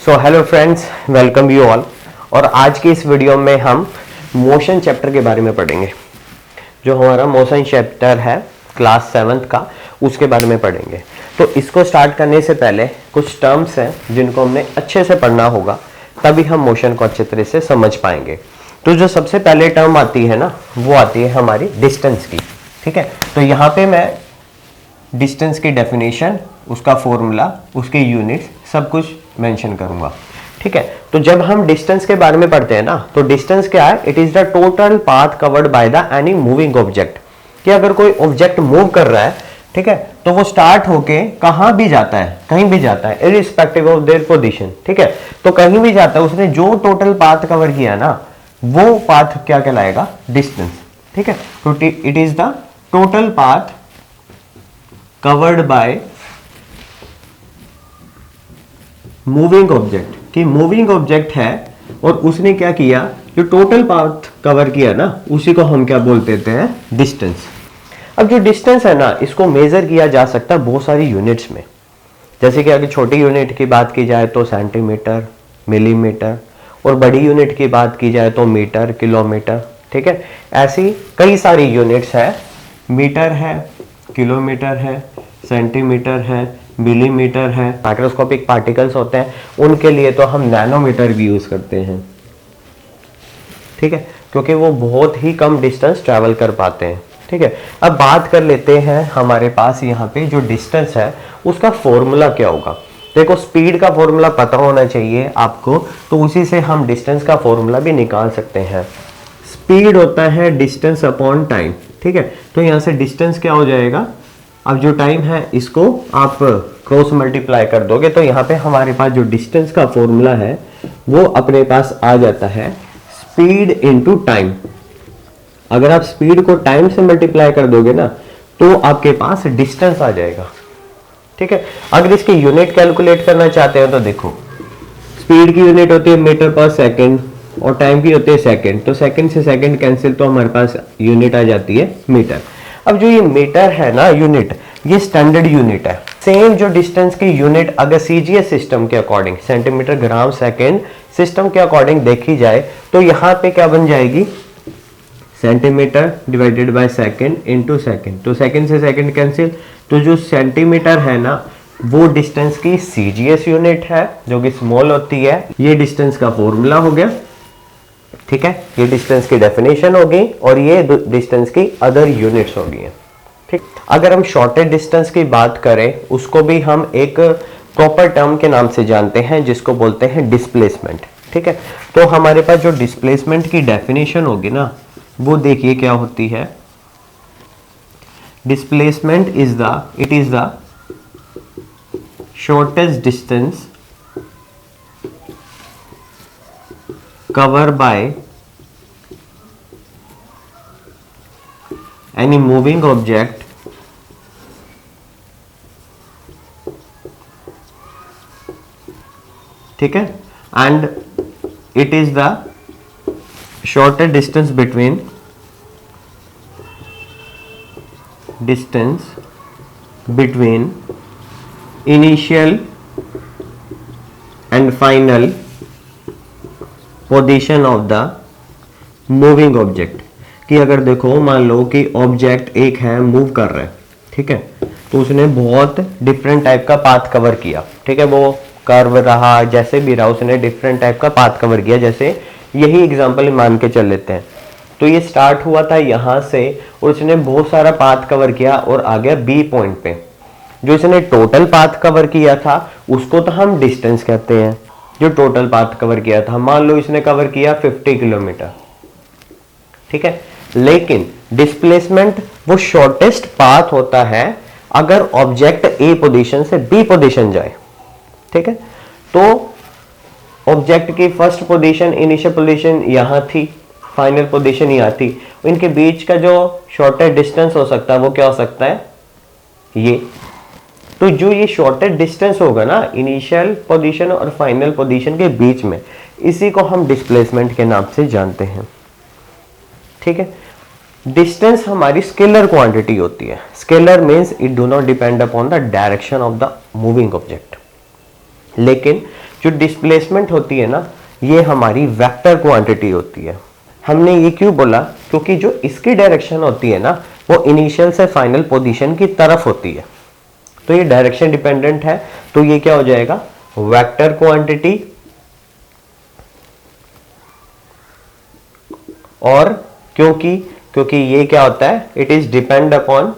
So hello friends, welcome you all. और आज की इस वीडियो में हम मोशन चैप्टर के बारे में पढ़ेंगे। जो हमारा मोशन चैप्टर है क्लास 7th का, उसके बारे में पढ़ेंगे। तो इसको स्टार्ट करने से पहले कुछ टर्म्स हैं जिनको हमने अच्छे से पढ़ना होगा, तभी हम मोशन को अच्छे तरह से समझ पाएंगे। तो जो सबसे पहले टर्म आती है ना, वो आती है हमारी डिस्टेंस की। ठीक है, तो यहाँ पे मैं डिस्टेंस की डेफिनेशन, उसका फॉर्मूला, उसके यूनिट्स सब कुछ मेंशन करूंगा। ठीक है, तो जब हम डिस्टेंस के बारे में पढ़ते हैं ना, तो डिस्टेंस क्या है? It is the total path covered by the any moving object. कि अगर कोई ऑब्जेक्ट मूव कर रहा है, ठीक है, तो वो स्टार्ट होके कहां भी जाता है, कहीं भी जाता है, इररिस्पेक्टिव ऑफ देयर पोजीशन। ठीक है, तो कहीं भी जाता है, उसने जो टोटल पाथ कवर किया ना, वो पाथ क्या कहलाएगा? डिस्टेंस। ठीक है, तो it is the total path covered by moving object. कि मूविंग ऑब्जेक्ट है और उसने क्या किया, जो टोटल पाथ कवर किया ना, उसी को हम क्या बोल देते हैं? डिस्टेंस। अब जो डिस्टेंस है ना, इसको मेजर किया जा सकता है बहुत सारी यूनिट्स में। जैसे कि अगर छोटी यूनिट की बात की जाए तो सेंटीमीटर, मिलीमीटर, और बड़ी यूनिट की बात की जाए तो मीटर, किलोमीटर। ठीक है, ऐसी कई सारी यूनिट्स है। मीटर है, किलोमीटर है, सेंटीमीटर है, मिलीमीटर है। माइक्रोस्कोपिक पार्टिकल्स होते हैं, उनके लिए तो हम नैनोमीटर भी यूज करते हैं। ठीक है, क्योंकि वो बहुत ही कम डिस्टेंस ट्रैवल कर पाते हैं। ठीक है, अब बात कर लेते हैं हमारे पास यहाँ पे जो डिस्टेंस है उसका फॉर्मूला क्या होगा। देखो, स्पीड का फॉर्मूला पता होना चाहिए आपको, तो उसी से हम डिस्टेंस का फॉर्मूला भी निकाल सकते हैं। स्पीड होता है डिस्टेंस अपॉन टाइम। ठीक है, तो यहाँ से डिस्टेंस क्या हो जाएगा? अब जो टाइम है इसको आप क्रॉस मल्टीप्लाई कर दोगे, तो यहाँ पे हमारे पास जो डिस्टेंस का फॉर्मूला है वो अपने पास आ जाता है स्पीड इनटू टाइम। अगर आप स्पीड को टाइम से मल्टीप्लाई कर दोगे ना, तो आपके पास डिस्टेंस आ जाएगा। ठीक है, अगर इसकी यूनिट कैलकुलेट करना चाहते हो तो देखो, स्पीड की यूनिट होती है मीटर पर सेकेंड और टाइम की होती है सेकेंड। तो सेकेंड से सेकेंड कैंसिल, तो हमारे पास यूनिट आ जाती है मीटर। अब जो ये मीटर है ना यूनिट, ये स्टैंडर्ड यूनिट है। सेम जो डिस्टेंस की यूनिट अगर सीजीएस सिस्टम के according, centimetre gram second system के अकॉर्डिंग देखी जाए, तो यहाँ पे क्या बन जाएगी? Centimetre divided by second into second. तो सेकेंड से सेकेंड कैंसिल, तो जो सेंटीमीटर है ना, वो डिस्टेंस की सीजीएस यूनिट है जो कि स्मॉल होती है। ये डिस्टेंस का फॉर्मूला हो गया। ठीक है, ये डिस्टेंस की डेफिनेशन होगी और ये डिस्टेंस की अदर यूनिट्स होगी। ठीक, अगर हम शॉर्टेस्ट डिस्टेंस की बात करें, उसको भी हम एक प्रॉपर टर्म के नाम से जानते हैं, जिसको बोलते हैं डिस्प्लेसमेंट। ठीक है, तो हमारे पास जो डिस्प्लेसमेंट की डेफिनेशन होगी ना, वो देखिए क्या होती है। Displacement it is the shortest distance covered by any moving object ठीक है, and it is the shortest distance between initial and final position of the moving object. कि अगर देखो, मान लो कि ऑब्जेक्ट एक है, मूव कर रहा है, ठीक है, तो उसने बहुत डिफरेंट टाइप का पाथ कवर किया। ठीक है, वो कर्व रहा, जैसे भी रहा, उसने डिफरेंट टाइप का पाथ कवर किया। जैसे यही एग्जांपल मान के चल लेते हैं, तो ये स्टार्ट हुआ था यहाँ से और उसने बहुत सारा पाथ कवर किया और आ गया बी पॉइंट पे। जो इसने टोटल पाथ कवर किया था उसको तो हम डिस्टेंस कहते हैं। जो टोटल पाथ कवर किया था, मान लो इसने कवर किया 50 किलोमीटर। ठीक है, लेकिन डिस्प्लेसमेंट वो शॉर्टेस्ट पाथ होता है अगर ऑब्जेक्ट ए पोजीशन से बी पोजीशन जाए। ठीक है, तो ऑब्जेक्ट की फर्स्ट पोजीशन, इनिशियल पोजीशन यहां थी, फाइनल पोजीशन यहां थी। इनके बीच का जो शॉर्टेस्ट डिस्टेंस हो सकता है वो क्या हो सकता है? ये। तो जो ये शॉर्टेस्ट डिस्टेंस होगा ना इनिशियल पोजीशन और फाइनल पोजीशन के बीच में, इसी को हम डिस्प्लेसमेंट के नाम से जानते हैं। ठीक है, डिस्टेंस हमारी स्केलर क्वांटिटी होती है। Scalar means it do not depend upon the direction of the moving object. लेकिन जो डिस्प्लेसमेंट होती है ना, ये हमारी वेक्टर क्वांटिटी होती है। हमने ये क्यों बोला? क्योंकि जो इसकी डायरेक्शन होती है ना, वो इनिशियल से फाइनल पोजीशन की तरफ होती है, तो ये डायरेक्शन डिपेंडेंट है। तो ये क्या हो जाएगा? Vector quantity. और क्योंकि ये क्या होता है? It is depend upon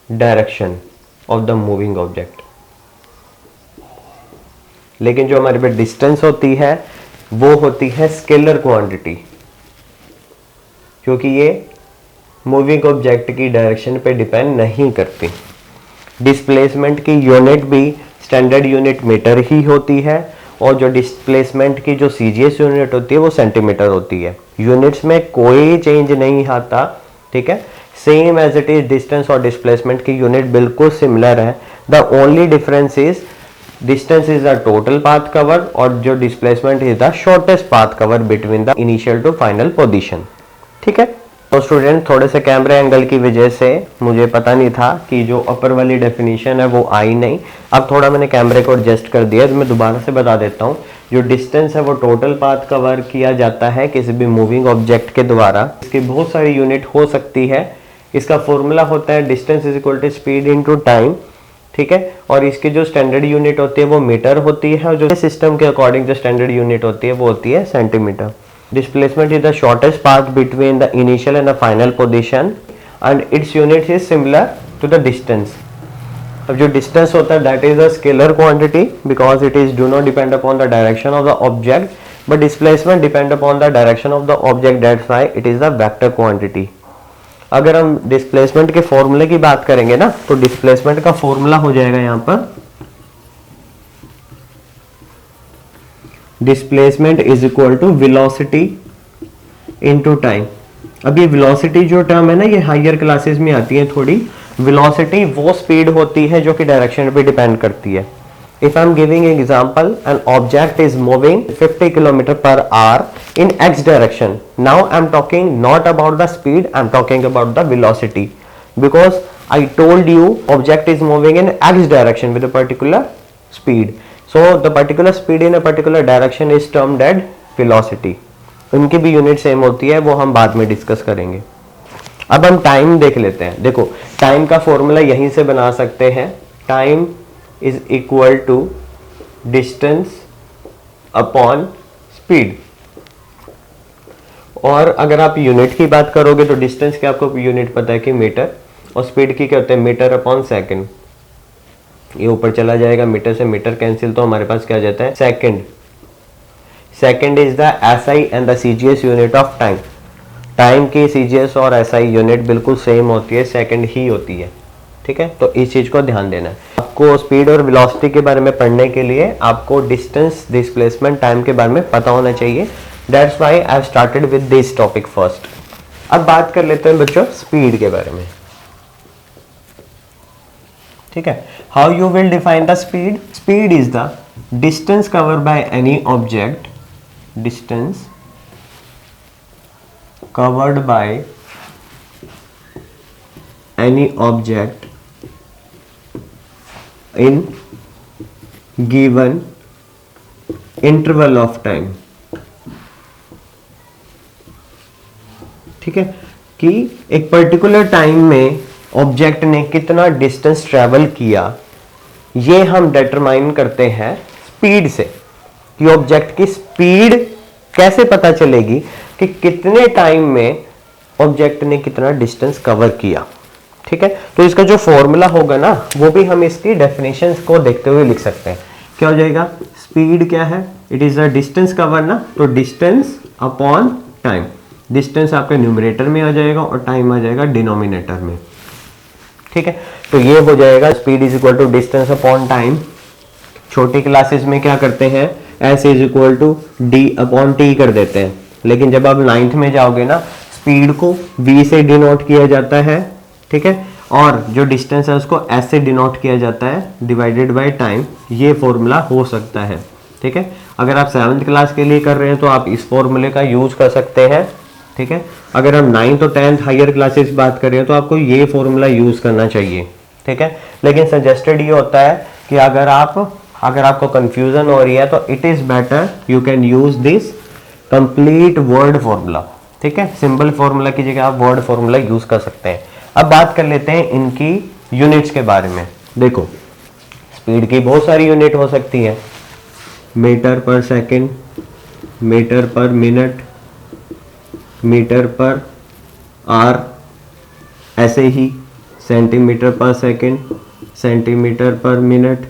direction of the moving object. लेकिन जो हमारे पे डिस्टेंस होती है वो होती है स्केलर क्वांटिटी, क्योंकि ये मूविंग ऑब्जेक्ट की डायरेक्शन पे डिपेंड नहीं करती। डिस्प्लेसमेंट की यूनिट भी स्टैंडर्ड यूनिट मीटर ही होती है, और जो डिस्प्लेसमेंट की जो सीजीएस यूनिट होती है वो सेंटीमीटर होती है। यूनिट्स में कोई चेंज नहीं आता, ठीक है, same as it is. Distance और डिस्प्लेसमेंट की यूनिट बिल्कुल सिमिलर है। The only difference is distance is the total path cover, और जो displacement is the shortest path cover between the initial to final position. ठीक है, तो स्टूडेंट थोड़े से कैमरे एंगल की वजह से मुझे पता नहीं था कि जो अपर वाली डेफिनेशन है वो आई नहीं। अब थोड़ा मैंने कैमरे को एडजस्ट कर दिया, तो मैं दोबारा से बता देता हूँ। जो डिस्टेंस है वो टोटल पाथ कवर किया जाता है किसी भी मूविंग ऑब्जेक्ट के द्वारा। इसकी बहुत सारी यूनिट हो सकती है। इसका फॉर्मूला होता है distance is equal to speed into time, ठीक है। और इसकी जो स्टैंडर्ड यूनिट होती है वो मीटर होती है, और जो सिस्टम के अकॉर्डिंग जो स्टैंडर्ड यूनिट होती है वो होती है centimetre. Displacement is the shortest path between the initial and the final position, and its unit is similar to the distance. अब जो distance होता है that is a scalar quantity because it is do not depend upon the direction of the object, but displacement depend upon the direction of the object, that's why it is the vector quantity. अगर हम displacement के फॉर्मूले की बात करेंगे ना, तो displacement का फॉर्मूला हो जाएगा यहाँ पर displacement is equal to velocity into time. अब ये वेलोसिटी जो टर्म है ना, ये हायर क्लासेस में आती है थोड़ी। वेलोसिटी वो स्पीड होती है जो कि डायरेक्शन पे डिपेंड करती है। If I am giving example, an object is moving 50 kilometre per hour in x direction. Now I am talking not about the speed, I am talking about the velocity, because I told you object is moving in x direction with a particular speed. So the particular speed in a particular direction is termed as velocity. उनकी भी unit same होती है, वो हम बाद में discuss करेंगे। अब हम टाइम देख लेते हैं। देखो, टाइम का फॉर्मूला यहीं से बना सकते हैं। Time is equal to distance upon speed. और अगर आप यूनिट की बात करोगे तो डिस्टेंस की आपको यूनिट पता है कि मीटर, और स्पीड की क्या होता है? Metre upon second. ये ऊपर चला जाएगा, मीटर से मीटर कैंसिल, तो हमारे पास क्या आ जाता है? Second. Second is the SI and the CGS unit of time. Time की सीजीएस और एसआई यूनिट बिल्कुल सेम होती है, सेकंड ही होती है, ठीक है। तो इस चीज को ध्यान देना है आपको। स्पीड और वेलोसिटी के बारे में पढ़ने के लिए आपको डिस्टेंस, डिस्प्लेसमेंट, टाइम के बारे में पता होना चाहिए। That's why I have started with this topic first. अब बात कर लेते हैं बच्चों स्पीड के बारे में, ठीक है। How you will define the speed? Speed is the distance cover by any object, distance covered by any object in given interval of time, ठीक है। कि एक पर्टिकुलर टाइम में ऑब्जेक्ट ने कितना डिस्टेंस ट्रेवल किया, ये हम डिटरमाइन करते हैं स्पीड से। कि ऑब्जेक्ट की स्पीड कैसे पता चलेगी कि कितने टाइम में ऑब्जेक्ट ने कितना डिस्टेंस कवर किया, ठीक है। तो इसका जो फॉर्मूला होगा ना, वो भी हम इसकी डेफिनेशंस को देखते हुए लिख सकते हैं। क्या हो जाएगा? स्पीड क्या है? It is a distance cover ना, तो डिस्टेंस अपॉन टाइम। डिस्टेंस आपके न्यूमरेटर में आ जाएगा और टाइम आ जाएगा डिनोमिनेटर में, ठीक है। तो ये हो जाएगा speed is equal to distance upon time. छोटी क्लासेस में क्या करते हैं? S is equal to D upon T कर देते हैं, लेकिन जब आप 9th में जाओगे ना, स्पीड को v से डिनोट किया जाता है, ठीक है, और जो डिस्टेंस है उसको s से डिनोट किया जाता है, डिवाइडेड बाय टाइम। ये फॉर्मूला हो सकता है, ठीक है। अगर आप 7th क्लास के लिए कर रहे हैं तो आप इस फॉर्मूले का यूज कर सकते हैं, ठीक है। अगर हम 9th और 10th हायर क्लासेस बात करें तो आपको ये फॉर्मूला यूज करना चाहिए, ठीक है। लेकिन सजेस्टेड ये होता है कि अगर आपको कंफ्यूजन हो रही है तो it is better you can use this complete word formula, ठीक है। सिंपल फॉर्मूला की जगह आप वर्ड फॉर्मूला यूज कर सकते हैं। अब बात कर लेते हैं इनकी यूनिट्स के बारे में। देखो स्पीड की बहुत सारी यूनिट हो सकती है, metre per second, metre per minute, metre per hour, ऐसे ही centimetre per second, centimetre per minute,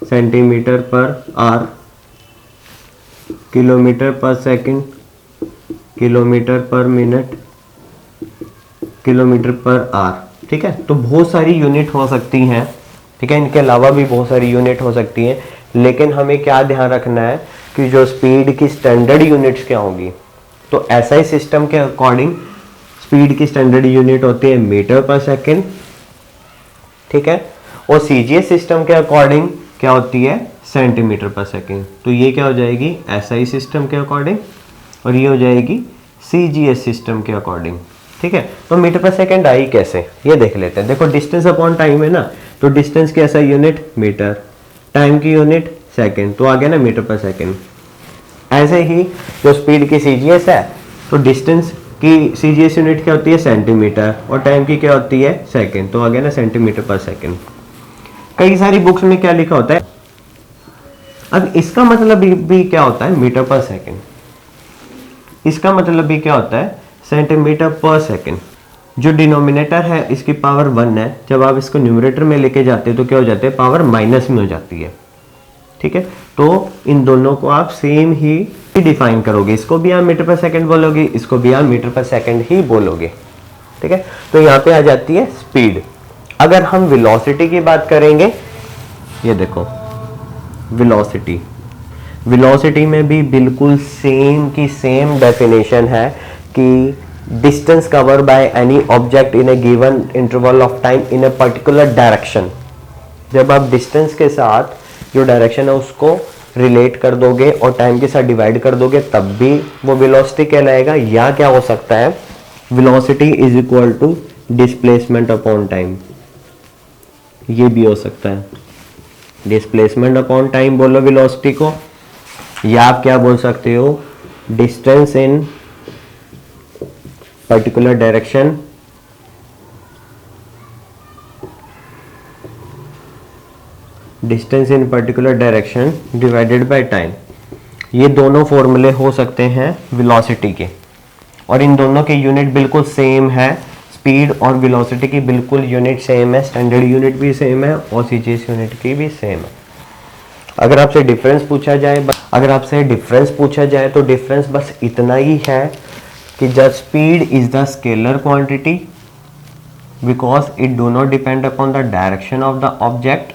centimetre per hour, kilometre per second, kilometre per minute, kilometre per hour, ठीक है। तो बहुत सारी यूनिट हो सकती हैं, ठीक है। इनके अलावा भी बहुत सारी यूनिट हो सकती हैं, लेकिन हमें क्या ध्यान रखना है कि जो स्पीड की स्टैंडर्ड यूनिट्स क्या होंगी। तो एसआई सिस्टम के अकॉर्डिंग स्पीड की स्टैंडर्ड यूनिट होती है मीटर पर सेकंड, ठीक है। और सीजीएस सिस्टम के अकॉर्डिंग क्या होती है, सेंटीमीटर पर सेकंड। तो ये क्या हो जाएगी एसआई सिस्टम के अकॉर्डिंग, और ये हो जाएगी सीजीएस सिस्टम के अकॉर्डिंग, ठीक है। तो मीटर पर सेकंड आई कैसे, ये देख लेते हैं। देखो डिस्टेंस अपॉन टाइम है ना, तो डिस्टेंस की एसआई यूनिट मीटर, टाइम की यूनिट सेकंड, तो आ गया ना मीटर पर सेकंड। ऐसे ही जो स्पीड की सीजीएस है, तो डिस्टेंस की सीजीएस यूनिट क्या होती है सेंटीमीटर, और टाइम की क्या होती है सेकंड, तो आ गया ना सेंटीमीटर पर सेकंड। कई सारी बुक्स में क्या लिखा होता है, अब इसका मतलब भी क्या होता है मीटर पर सेकंड, इसका मतलब भी क्या होता है सेंटीमीटर पर सेकंड। जो डिनोमिनेटर है इसकी पावर 1 है, जब आप इसको न्यूमरेटर में लेके जाते हैं तो क्या हो जाते हैं पावर माइनस में हो जाती है, ठीक है। तो इन दोनों को आप सेम ही डिफाइन करोगे, इसको भी आप मीटर पर सेकंड बोलोगे, इसको भी आप मीटर पर सेकंड ही बोलोगे, ठीक है। तो यहाँ पे आ जाती है स्पीड। अगर हम वेलोसिटी की बात करेंगे, ये देखो वेलोसिटी, वेलोसिटी में भी बिल्कुल सेम की सेम डेफिनेशन है कि distance cover by any object in A given interval of time in a particular direction. जब आप डिस्टेंस के साथ जो डायरेक्शन है उसको रिलेट कर दोगे और टाइम के साथ डिवाइड कर दोगे, तब भी वो वेलोसिटी कहलाएगा। या क्या हो सकता है velocity is equal to displacement upon time, ये भी हो सकता है। डिस्प्लेसमेंट अपॉन टाइम बोलो वेलोसिटी को, या आप क्या बोल सकते हो distance in particular direction distance in particular direction divided by time. ये दोनों फॉर्मूले हो सकते हैं वेलोसिटी के, और इन दोनों के यूनिट बिल्कुल सेम है। स्पीड और वेलोसिटी की बिल्कुल यूनिट सेम है, स्टैंडर्ड यूनिट भी सेम है और सीजीएस यूनिट की भी सेम है। अगर आपसे डिफरेंस पूछा जाए तो डिफरेंस बस इतना ही है कि जब speed is the scalar quantity because it do not depend upon the direction of the object,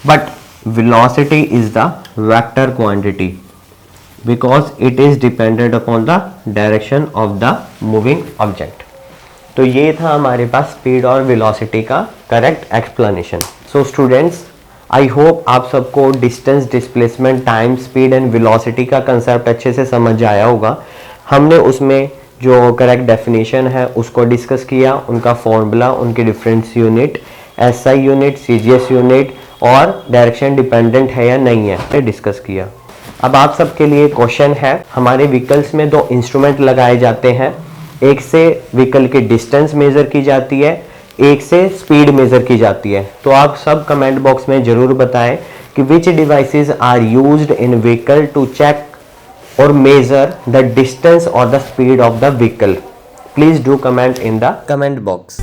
but velocity is the vector quantity because it is dependent upon the direction of the moving object। तो ये था हमारे पास speed और velocity का correct explanation. So students, I hope आप सबको distance, displacement, time, speed and velocity का concept अच्छे से समझ आया होगा। हमने उसमें जो करेक्ट डेफिनेशन है उसको डिस्कस किया, उनका फॉर्मूला, उनके difference unit, SI unit, CGS unit और डायरेक्शन डिपेंडेंट है या नहीं है डिस्कस किया। अब आप सबके लिए क्वेश्चन है, हमारे व्हीकल्स में 2 इंस्ट्रूमेंट लगाए जाते हैं, एक से व्हीकल की डिस्टेंस मेजर की जाती है, एक से स्पीड मेजर की जाती है। तो आप सब कमेंट बॉक्स में जरूर बताएं कि which devices are used in vehicle to check और मेजर द डिस्टेंस और the speed of the vehicle. Please do comment in the comment box.